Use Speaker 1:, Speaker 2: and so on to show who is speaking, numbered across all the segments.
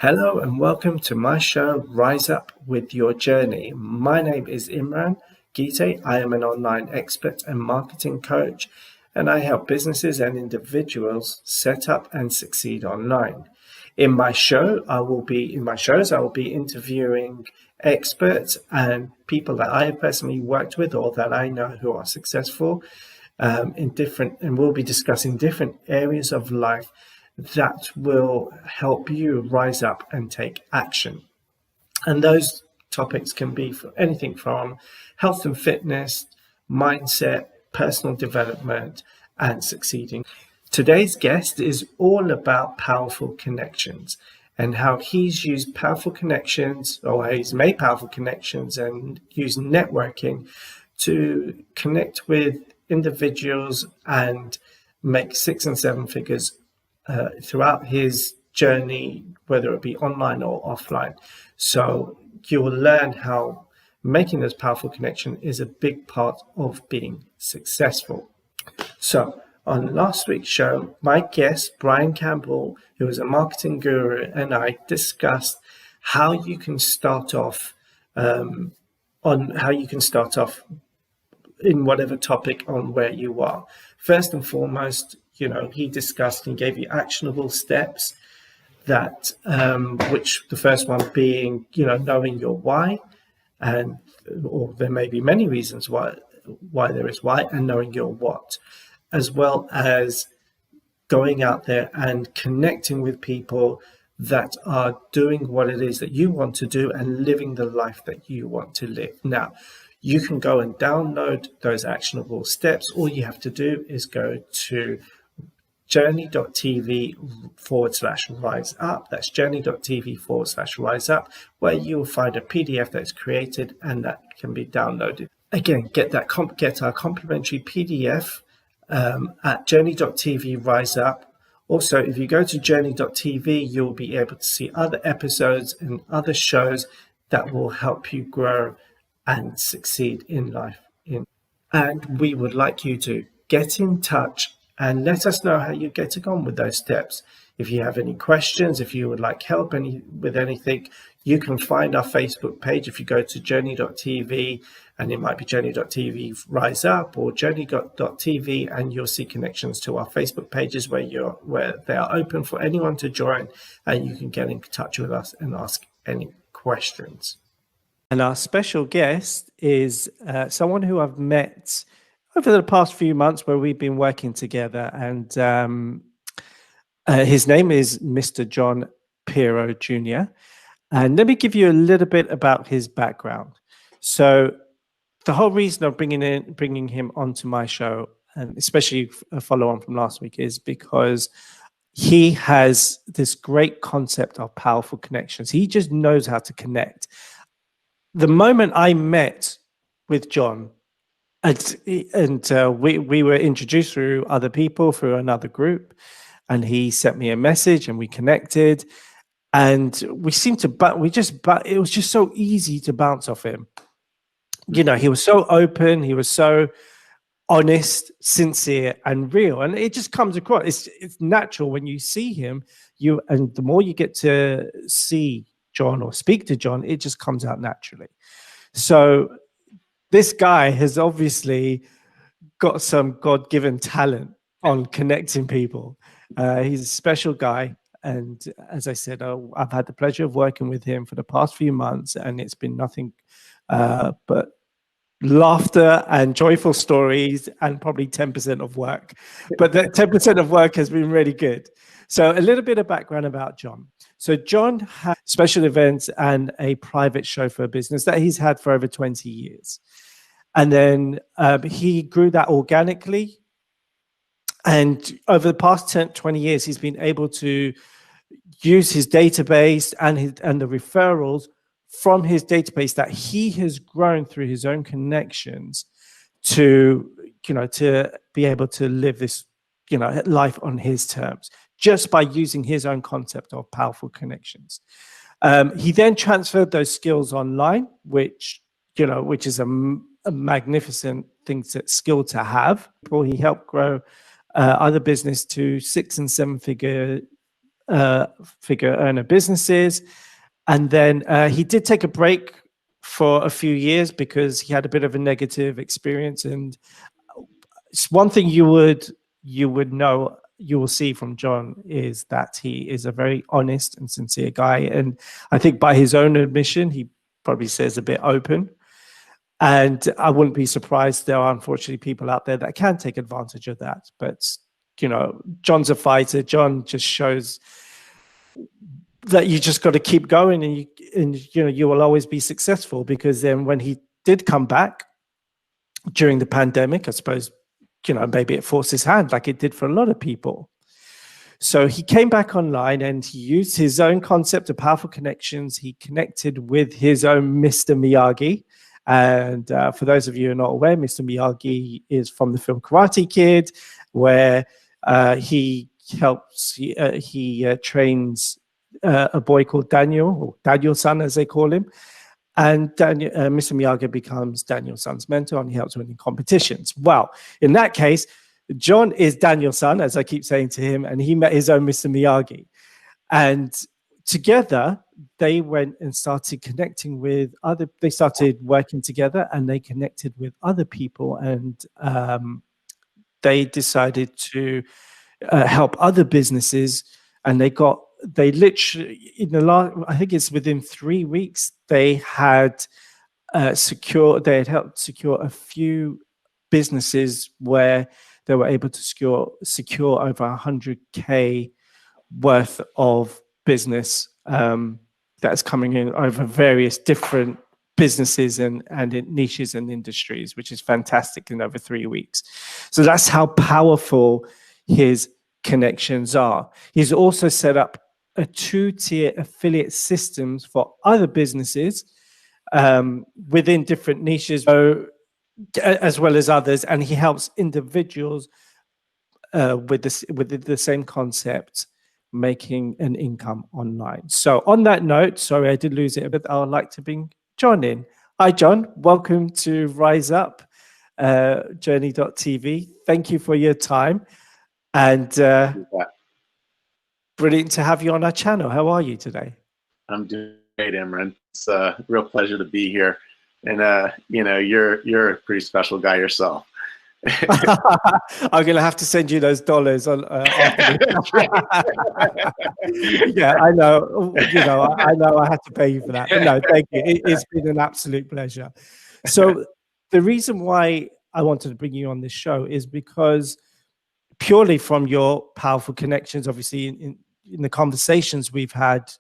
Speaker 1: Hello and welcome to my show, Rise Up with Your Journey. My name is Imran Gite. I am an online expert and marketing coach, and I help businesses and individuals set up and succeed online. In my shows, I will be interviewing experts and people that I have personally worked with or that I know who are successful and we'll be discussing different areas of life that will help you rise up and take action. And those topics can be for anything from health and fitness, mindset, personal development, and succeeding. Today's guest is all about powerful connections and how he's used powerful connections, or he's made powerful connections and used networking to connect with individuals and make 6 and 7 figures throughout his journey, whether it be online or offline. So you will learn how making those powerful connections is a big part of being successful. So on last week's show, my guest, Brian Campbell, who is a marketing guru, and I discussed how you can start off in whatever topic on where you are. First and foremost, he discussed and gave you actionable steps that, which the first one being, knowing your why, or there may be many reasons why there is why, and knowing your what, as well as going out there and connecting with people that are doing what it is that you want to do and living the life that you want to live. Now, you can go and download those actionable steps. All you have to do is go to journey.tv/rise up. That's journey.tv/rise up, where you will find a PDF that's created and that can be downloaded. Again, get our complimentary PDF at journey.tv/rise up. Also, if you go to journey.tv, you'll be able to see other episodes and other shows that will help you grow and succeed in life. And we would like you to get in touch and let us know how you're getting on with those steps. If you have any questions, if you would like help with anything, you can find our Facebook page. If you go to journey.tv, and it might be journey.tv Rise Up or journey.tv, and you'll see connections to our Facebook pages where they are open for anyone to join, and you can get in touch with us and ask any questions. And our special guest is someone who I've met over the past few months where we've been working together. And his name is Mr. John Piro Jr. And let me give you a little bit about his background. So the whole reason of bringing him onto my show, and especially a follow-on from last week, is because he has this great concept of powerful connections. He just knows how to connect. The moment I met with John, and we were introduced through other people, through another group, and he sent me a message and we connected, and it was just so easy to bounce off him. He was so open, he was so honest, sincere, and real, and it just comes across. It's natural when you see him, and the more you get to see John or speak to John, it just comes out naturally. So this guy has obviously got some God-given talent on connecting people. He's a special guy. And as I said, I've had the pleasure of working with him for the past few months, and it's been nothing but laughter and joyful stories, and probably 10% of work. But that 10% of work has been really good. So a little bit of background about John. So John has special events and a private chauffeur business that he's had for over 20 years. And then he grew that organically. And over the past 20 years, he's been able to use his database and the referrals from his database that he has grown through his own connections to be able to live this, life on his terms, just by using his own concept of powerful connections. He then transferred those skills online, which is a magnificent skill to have. He helped grow other business to 6 and 7 figure figure earner businesses. And then he did take a break for a few years because he had a bit of a negative experience. And it's one thing you would know, you will see from John, is that he is a very honest and sincere guy. And I think by his own admission, he probably says a bit open. And I wouldn't be surprised there are unfortunately people out there that can take advantage of that. But, you know, John's a fighter. John just shows that you just got to keep going, and you know, you will always be successful. Because then when he did come back during the pandemic, I suppose, you know, maybe it forced his hand like it did for a lot of people. So he came back online and he used his own concept of powerful connections. He connected with his own Mr. Miyagi. And for those of you who are not aware, Mr. Miyagi is from the film Karate Kid, where he trains a boy called Daniel, or Daniel-san as they call him. And Mr. Miyagi becomes Daniel-san's mentor, and he helps him in competitions. Well, in that case, John is Daniel-san, as I keep saying to him, and he met his own Mr. Miyagi. And together, they went and started connecting with they started working together, and they connected with other people, and they decided to help other businesses. And they literally, in the last, I think it's within 3 weeks, they had helped secure a few businesses where they were able to secure over 100K worth of business that's coming in over various different businesses and in niches and industries, which is fantastic in over 3 weeks. So that's how powerful his connections are. He's also set up a 2-tier affiliate systems for other businesses within different niches, as well as others, and he helps individuals with the same concept, making an income online. So on that note, sorry I did lose it a bit, I would like to bring John in. Hi John, welcome to Riseup, Jurni.tv. Thank you for your time, and brilliant to have you on our channel. How are you today?
Speaker 2: I'm doing great, Imran. It's a real pleasure to be here. And you know, you're a pretty special guy yourself.
Speaker 1: I'm gonna have to send you those dollars on. Yeah, I know. You know, I know I have to pay you for that. But no, thank you. It's been an absolute pleasure. So the reason why I wanted to bring you on this show is because purely from your powerful connections, obviously in the conversations we've had,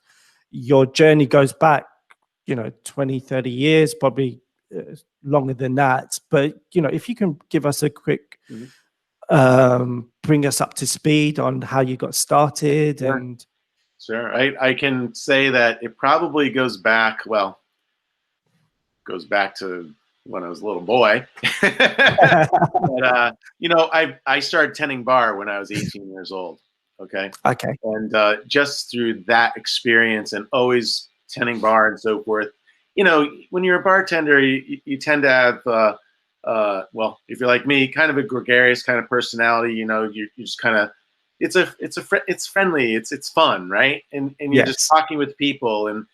Speaker 1: your journey goes back, you know, 20, 30 years, probably longer than that. But, you know, if you can give us a quick, bring us up to speed on how you got started.
Speaker 2: Sure.
Speaker 1: And
Speaker 2: sure, I can say that it probably goes back, well, goes back to when I was a little boy. But, you know, I started tending bar when I was 18 years old. Okay. And just through that experience and always tending bar and so forth, you know, when you're a bartender, you tend to have, well, if you're like me, kind of a gregarious kind of personality. You know, you just kind of, it's friendly, it's fun, right? And you're just talking with people, and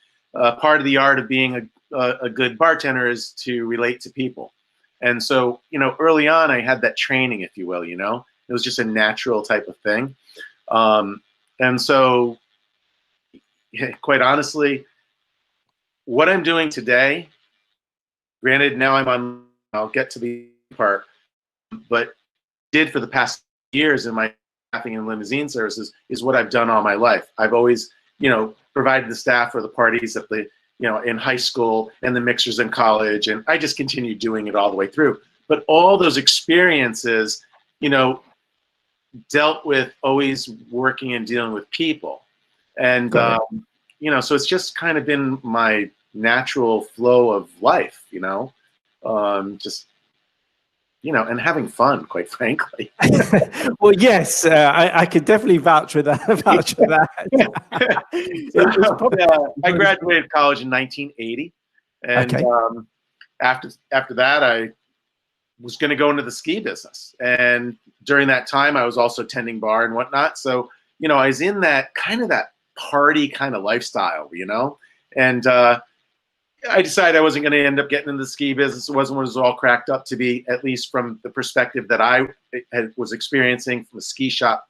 Speaker 2: part of the art of being a good bartender is to relate to people. And so, you know, early on, I had that training, if you will. You know, it was just a natural type of thing. And so, quite honestly, what I'm doing today, granted, now I'll get to the part, but did for the past years in my staffing and limousine services is what I've done all my life. I've always, you know, provided the staff for the parties at the, you know, in high school and the mixers in college, and I just continued doing it all the way through. But all those experiences, you know, dealt with always working and dealing with people. And, you know, so it's just kind of been my natural flow of life, you know, just, you know, and having fun, quite frankly.
Speaker 1: Well, yes, I could definitely vouch for that.
Speaker 2: I graduated college in 1980, and after that, I was going to go into the ski business. And during that time, I was also tending bar and whatnot. So, you know, I was in that party kind of lifestyle, you know, and I decided I wasn't going to end up getting into the ski business. It wasn't what it was all cracked up to be, at least from the perspective that I was experiencing from a ski shop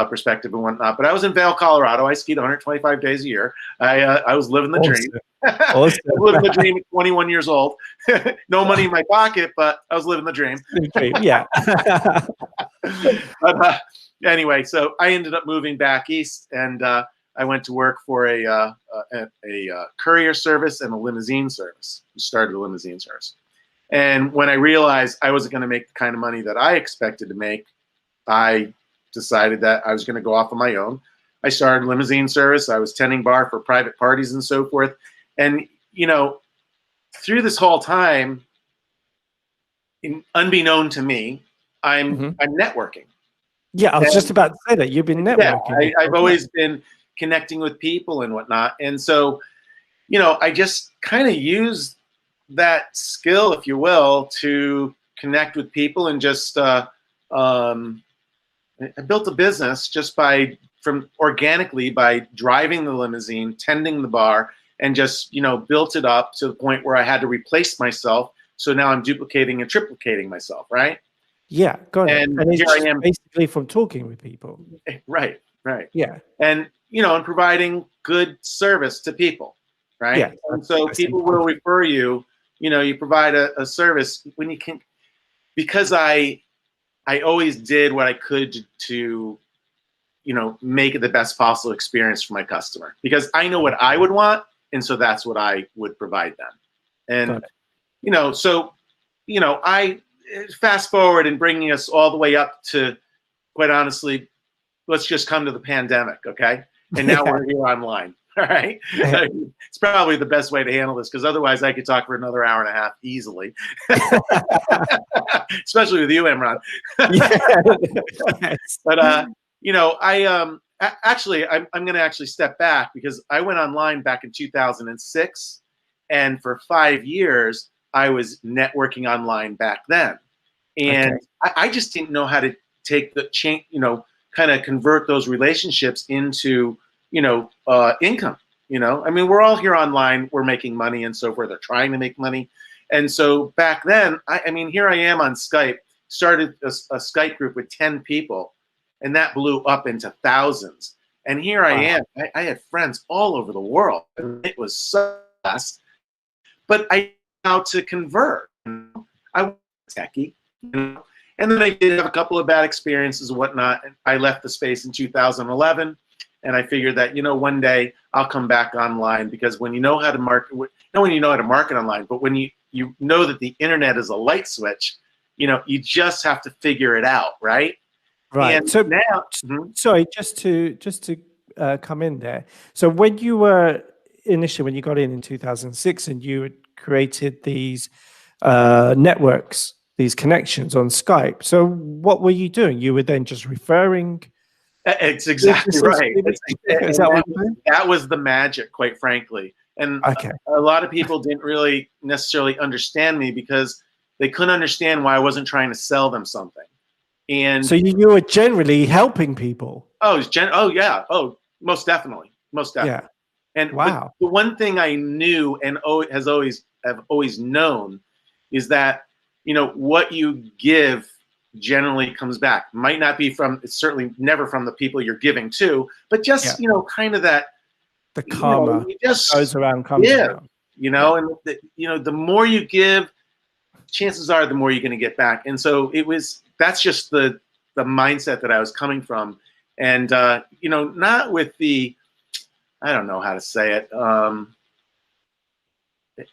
Speaker 2: perspective and whatnot. But I was in Vail, Colorado. I skied 125 days a year. I was living the dream. Awesome. I was living the dream at 21 years old. No money in my pocket, but I was living the dream.
Speaker 1: Yeah.
Speaker 2: But anyway, so I ended up moving back east, and I went to work for a courier service and a limousine service. We started a limousine service. And when I realized I wasn't going to make the kind of money that I expected to make, I decided that I was going to go off on my own. I started limousine service. I was tending bar for private parties and so forth. And, you know, through this whole time, unbeknown to me, I'm networking.
Speaker 1: Yeah, I was just about to say that. You've been networking.
Speaker 2: Yeah, I've always been connecting with people and whatnot. And so, you know, I just kind of used that skill, if you will, to connect with people and just I built a business just organically by driving the limousine, tending the bar, and just, you know, built it up to the point where I had to replace myself. So now I'm duplicating and triplicating myself, right?
Speaker 1: Yeah, got it. And
Speaker 2: here I am,
Speaker 1: basically from talking with people.
Speaker 2: Right.
Speaker 1: Yeah.
Speaker 2: And, you know, and providing good service to people, right? Yeah. And so people will refer you, you know, you provide a service when you can, because I always did what I could to, you know, make it the best possible experience for my customer, because I know what I would want. And so that's what I would provide them. And, you know, so, you know, I fast forward and bringing us all the way up to, quite honestly, let's just come to the pandemic. Okay. And now we're here online. All right. It's probably the best way to handle this, because otherwise I could talk for another hour and a half easily, especially with you, Imran. But, you know, I'm going to actually step back, because I went online back in 2006. And for 5 years, I was networking online back then. And I just didn't know how to take the change, you know, kind of convert those relationships into, you know, income. You know, I mean, we're all here online, we're making money and so forth, they're trying to make money. And so back then, I mean, here I am on Skype, started a Skype group with 10 people, and that blew up into thousands. And here I am, I had friends all over the world, and it was so fast. But I knew how to convert. I was techie, you know? And then I did have a couple of bad experiences and whatnot. And I left the space in 2011, and I figured that, you know, one day I'll come back online, because when you know how to market, not when you know how to market online, but when you know that the internet is a light switch, you know, you just have to figure it out, right?
Speaker 1: Right.
Speaker 2: And
Speaker 1: so
Speaker 2: now,
Speaker 1: sorry, just to come in there. So when you were initially, when you got in 2006, and you had created these networks, these connections on Skype. So what were you doing? You were then just referring.
Speaker 2: It's exactly right. That was the magic, quite frankly. And a lot of people didn't really necessarily understand me, because they couldn't understand why I wasn't trying to sell them something. And
Speaker 1: so you were generally helping people.
Speaker 2: Oh, yeah. Oh, most definitely.
Speaker 1: Yeah.
Speaker 2: And wow. The one thing I knew and have always known is that, you know, what you give generally comes back. Might not be it's certainly never from the people you're giving to, but just, you know, kind of that.
Speaker 1: The karma just goes around, comes around.
Speaker 2: You know, and you know, the more you give, chances are the more you're going to get back. And so that's just the mindset that I was coming from. And, you know, not with I don't know how to say it.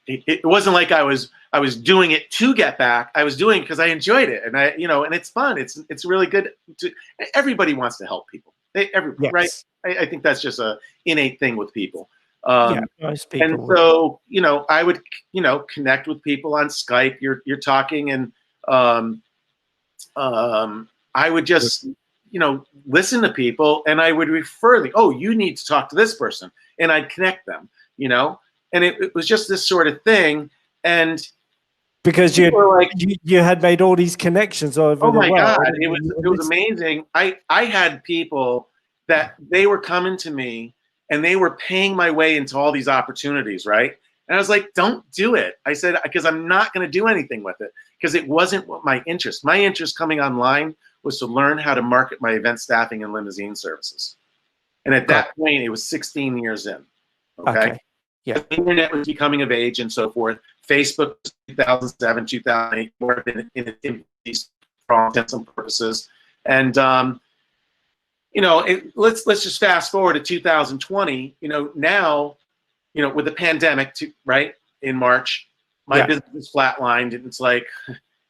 Speaker 2: It wasn't like I was doing it to get back. I was doing it because I enjoyed it, and and it's fun. It's really good. Everybody wants to help people. Right? I think that's just a innate thing with people.
Speaker 1: Most people.
Speaker 2: And so, you know, I would, you know, connect with people on Skype. You're talking, and I would just, you know, listen to people, and I would refer them. Oh, you need to talk to this person, and I'd connect them. You know. And it was just this sort of thing, and
Speaker 1: because you had made all these connections over the world.
Speaker 2: Oh my God, it was amazing. I had people that they were coming to me and they were paying my way into all these opportunities, right? And I was like, don't do it. I said, because I'm not going to do anything with it, because it wasn't what my interest. My interest coming online was to learn how to market my event staffing and limousine services. And at that point, it was 16 years in. Okay.
Speaker 1: Yeah.
Speaker 2: The internet was becoming of age and so forth. Facebook was 2007, 2008, more in its for all intents and purposes. And, you know, let's just fast forward to 2020. You know, now, you know, with the pandemic, right, in March, my business is flatlined. And it's like,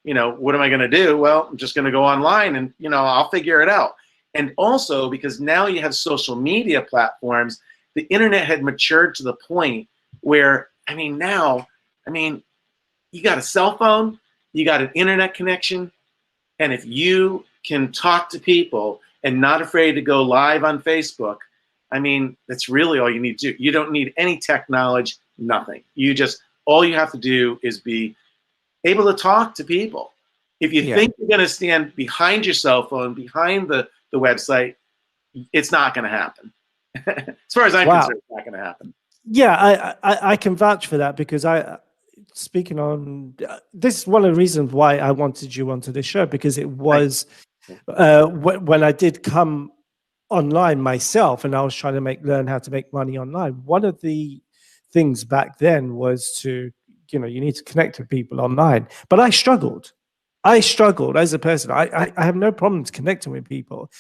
Speaker 2: you know, what am I going to do? Well, I'm just going to go online and, you know, I'll figure it out. And also because now you have social media platforms, the internet had matured to the point where, I mean, now, I mean, you got a cell phone, you got an internet connection, and if you can talk to people and not afraid to go live on Facebook, I mean, that's really all you need to do. You don't need any tech knowledge, nothing. You just, all you have to do is be able to talk to people. If you think you're going to stand behind your cell phone, behind the website, it's not going to happen. As far as I'm concerned, it's not going to happen.
Speaker 1: Yeah, I can vouch for that, because speaking on, this is one of the reasons why I wanted you onto this show, because it was when I did come online myself and I was trying to learn how to make money online. One of the things back then was to, you know, you need to connect with people online. But I struggled as a person. I have no problems connecting with people,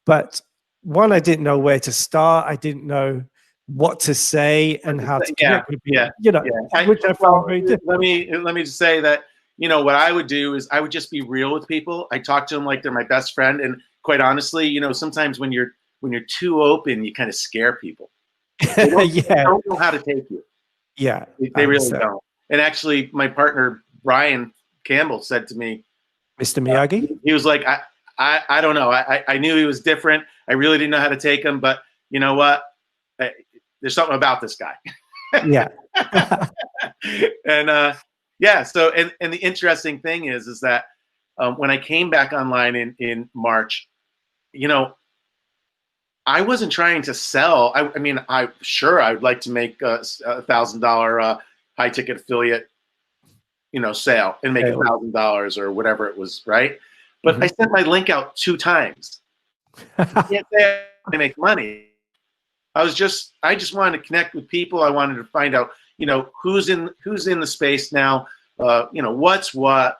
Speaker 1: but one, I didn't know where to start. I didn't know what to say and how to connect with people. You know, which I found very difficult.
Speaker 2: Let me just say that, you know, what I would do is I would just be real with people. I talk to them like they're my best friend. And quite honestly, you know, sometimes when you're too open, you kind of scare people. They don't know how to take you.
Speaker 1: Yeah,
Speaker 2: they really don't. And actually, my partner Brian Campbell said to me,
Speaker 1: Mr. Miyagi,
Speaker 2: he was like, I don't know. I knew he was different. I really didn't know how to take him, but you know what? There's something about this guy.
Speaker 1: Yeah.
Speaker 2: And yeah. So, and the interesting thing is that when I came back online in March, you know, I wasn't trying to sell. I mean, I'd like to make $1,000 high ticket affiliate, you know, sale and make $1,000 or whatever it was, right? But I sent my link out 2 times. You can't say I make money. I just wanted to connect with people. I wanted to find out, you know, who's in the space now. You know, what's what.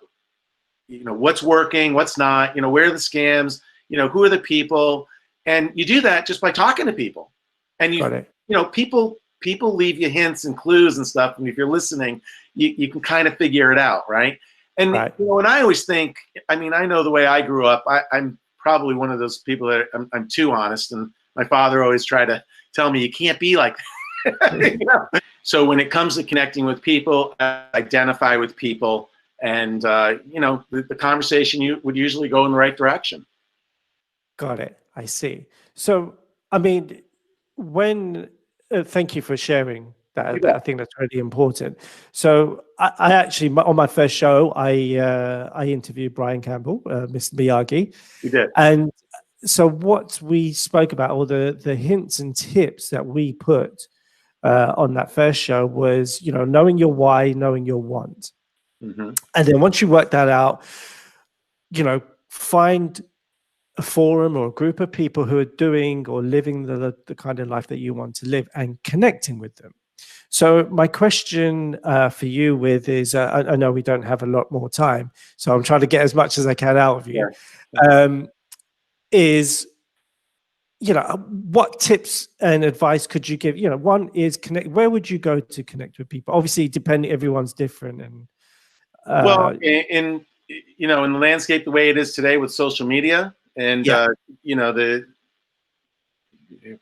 Speaker 2: You know, what's working, what's not. You know, where are the scams? You know, who are the people? And you do that just by talking to people. And you know, people leave you hints and clues and stuff. And if you're listening, you can kind of figure it out, right? And you know, and I always think, I mean, I know the way I grew up. I'm probably one of those people that I'm too honest, and my father always tried to tell me you can't be like that. You know? So when it comes to connecting with people, identify with people, and you know, the conversation would usually go in the right direction.
Speaker 1: Got it. I see. So, I mean, thank you for sharing that. I think that's really important. So, I actually, on my first show, I interviewed Brian Campbell, Mr. Miyagi.
Speaker 2: You did.
Speaker 1: And so, what we spoke about, all the hints and tips that we put on that first show was, you know, knowing your why, knowing your want. And then once you work that out, you know, find a forum or a group of people who are doing or living the kind of life that you want to live and connecting with them. So my question for you is, I know we don't have a lot more time, so I'm trying to get as much as I can out of you, is, you know, what tips and advice could you give? You know, one is where would you go to connect with people? Obviously, everyone's different. And
Speaker 2: well, in you know, in the landscape the way it is today with social media, and you know,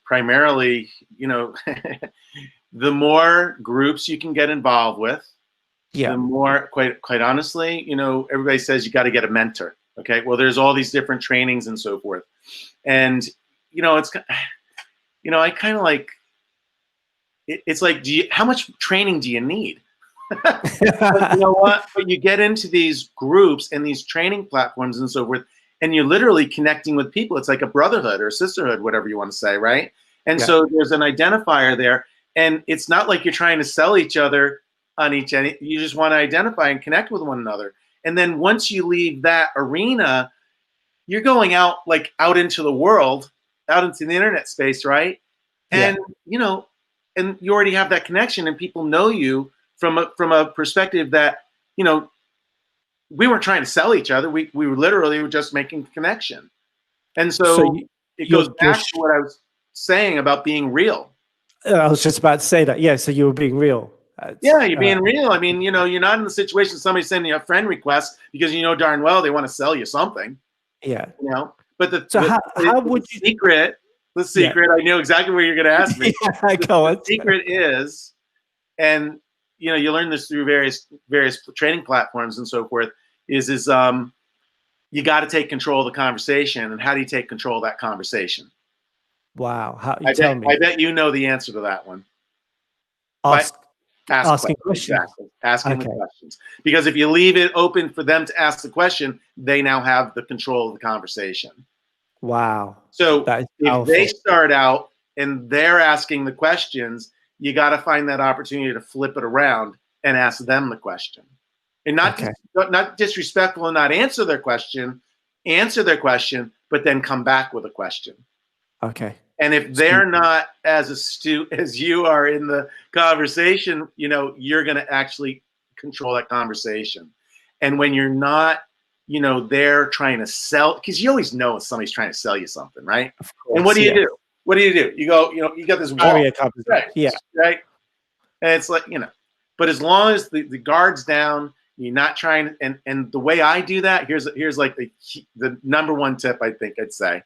Speaker 2: primarily, you know, the more groups you can get involved with, the more, quite honestly, you know, everybody says you got to get a mentor. Okay, well, there's all these different trainings and so forth, and you know, it's, you know, I kind of like, it's like, how much training do you need? But you know what? But you get into these groups and these training platforms and so forth, and you're literally connecting with people. It's like a brotherhood or a sisterhood, whatever you want to say, right? And so there's an identifier there, and it's not like you're trying to sell each other on each end. You just want to identify and connect with one another. And then once you leave that arena, you're going out into the world, out into the internet space, right? And and you already have that connection, and people know you from a perspective that we weren't trying to sell each other. We were literally just making connection. And so it goes back to what I was saying about being real.
Speaker 1: I was just about to say that. Yeah, so you were being real.
Speaker 2: Yeah, you're being real. I mean, you're not in the situation somebody's sending you a friend request because you know darn well they want to sell you something.
Speaker 1: Yeah.
Speaker 2: But the secret, I know exactly what you're going to ask me. The secret is, and you learn this through various training platforms and so forth, is you got to take control of the conversation. And how do you take control of that conversation?
Speaker 1: Wow.
Speaker 2: I bet you know the answer to that one.
Speaker 1: Asking questions.
Speaker 2: Exactly. Asking the questions. Because if you leave it open for them to ask the question, they now have the control of the conversation.
Speaker 1: Wow.
Speaker 2: So if they start out and they're asking the questions, you got to find that opportunity to flip it around and ask them the question. And not disrespectful and not answer their question, but then come back with a question.
Speaker 1: Okay.
Speaker 2: And if they're not as astute as you are in the conversation, you're going to actually control that conversation. And when you're not, they're trying to sell, because you always know if somebody's trying to sell you something, right? Of course, and what do you do? What do you do? You go, you got this wall, right?
Speaker 1: Yeah.
Speaker 2: Right. And it's like, but as long as the guard's down, you're not trying, and the way I do that, here's like the number one tip I think I'd say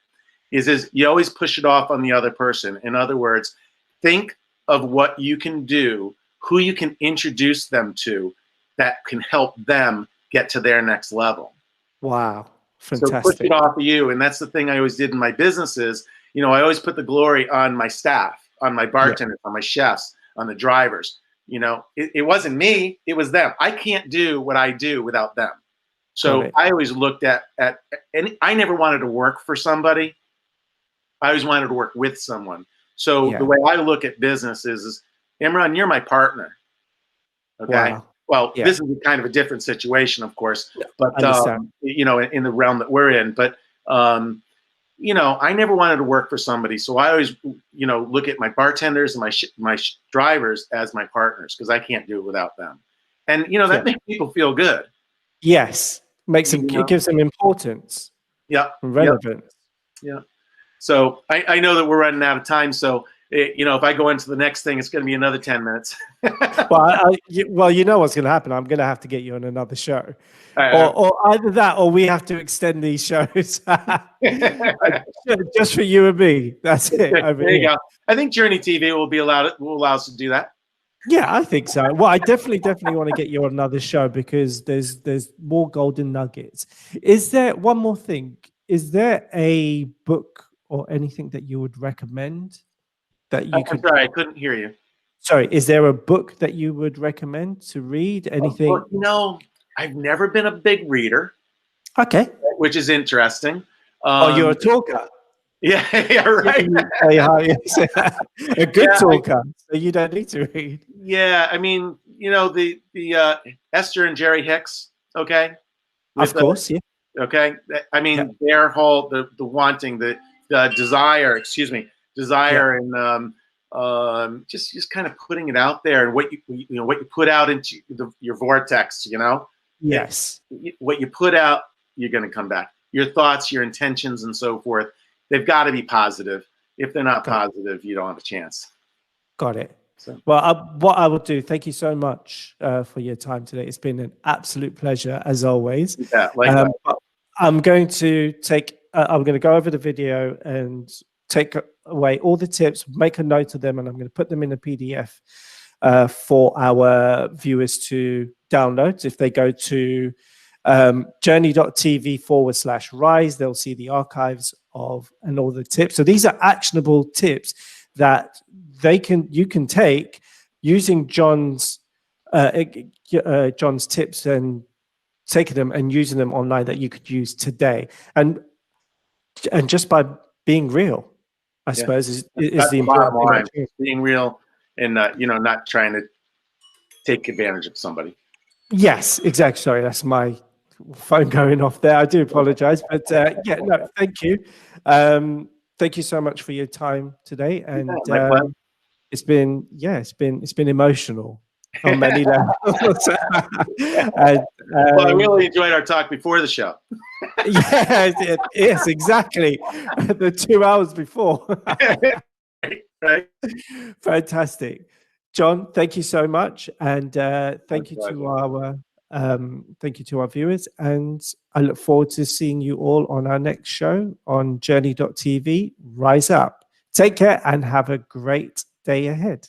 Speaker 2: is you always push it off on the other person. In other words, think of what you can do, who you can introduce them to that can help them get to their next level.
Speaker 1: Wow. Fantastic.
Speaker 2: So push it off of you. And that's the thing I always did in my businesses. I always put the glory on my staff, on my bartenders, on my chefs, on the drivers. It wasn't me, it was them. I can't do what I do without them. So I always looked at and I never wanted to work for somebody. I always wanted to work with someone. So the way I look at business is Imran, you're my partner. Okay. Wow. Well, this is kind of a different situation, of course, but in the realm that we're in. But I never wanted to work for somebody, so I always look at my bartenders and my drivers as my partners because I can't do it without them. And that makes people feel good.
Speaker 1: Yes, it gives them importance.
Speaker 2: Yeah,
Speaker 1: relevance.
Speaker 2: Yeah. So I know that we're running out of time. So, if I go into the next thing, it's going to be another 10 minutes.
Speaker 1: Well, you know what's going to happen. I'm going to have to get you on another show. Or either that or we have to extend these shows just for you and me. That's it.
Speaker 2: There you go. I think Jurni TV will allow us to do that.
Speaker 1: Yeah, I think so. Well, I definitely want to get you on another show because there's more golden nuggets. Is there one more thing? Is there a book or anything that you would recommend that you could?
Speaker 2: Sorry, I couldn't hear you.
Speaker 1: Sorry, is there a book that you would recommend to read? Anything?
Speaker 2: I've never been a big reader.
Speaker 1: Okay.
Speaker 2: Which is interesting.
Speaker 1: You're a talker.
Speaker 2: Yeah, right.
Speaker 1: A good talker, so you don't need to read.
Speaker 2: Yeah, I mean, the Esther and Jerry Hicks, okay?
Speaker 1: Of course, yeah.
Speaker 2: Okay, I mean, their whole the wanting, the desire, and just kind of putting it out there, and what you put out into your vortex,
Speaker 1: Yes.
Speaker 2: What you put out, you're going to come back. Your thoughts, your intentions, and so forth, they've got to be positive. If they're not positive, you don't have a chance.
Speaker 1: Got it. So. Well, what I will do, thank you so much for your time today. It's been an absolute pleasure, as always.
Speaker 2: Yeah,
Speaker 1: I'm going to go over the video and take away all the tips, make a note of them, and I'm going to put them in a PDF for our viewers to download. If they go to jurni.tv/rise, they'll see the archives and all the tips. So these are actionable tips that you can take using John's tips and taking them and using them online that you could use today, and just by being real, I suppose is the
Speaker 2: bottom
Speaker 1: important thing.
Speaker 2: line. Being real and not trying to take advantage of somebody.
Speaker 1: Yes, exactly. Sorry, that's my phone going off there. I do apologize, but yeah, no, thank you. Thank you so much for your time today, and it's been emotional on many levels. And,
Speaker 2: well, I really enjoyed our talk before the show.
Speaker 1: Yes, exactly. The 2 hours before.
Speaker 2: Right.
Speaker 1: Fantastic. John, thank you so much, and thank you to our viewers, and I look forward to seeing you all on our next show on Jurni.tv. Rise up. Take care and have a great day ahead.